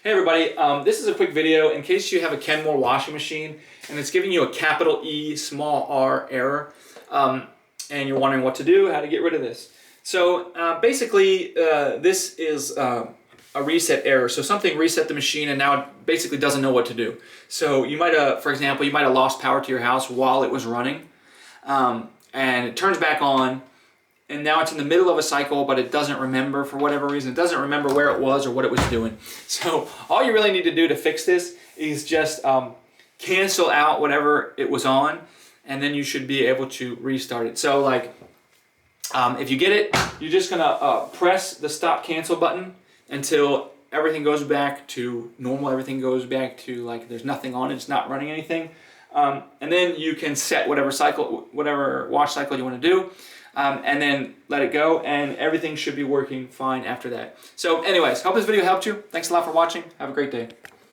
Hey everybody, this is a quick video in case you have a Kenmore washing machine and it's giving you a capital E small r error and you're wondering what to do, how to get rid of this. So basically this is a reset error. So something reset the machine and now it basically doesn't know what to do. So you might have, for example, you might have lost power to your house while it was running and it turns back on. And now it's in the middle of a cycle, but it doesn't remember for whatever reason. It doesn't remember where it was or what it was doing. So all you really need to do to fix this is just cancel out whatever it was on, and then you should be able to restart it. So like, if you get it, you're just gonna press the stop cancel button until everything goes back to normal. Everything goes back to like there's nothing on it, it's not running anything. And then you can set whatever cycle, whatever wash cycle you want to do. And then let it go, and everything should be working fine after that. So anyways, hope this video helped you. Thanks a lot for watching. Have a great day.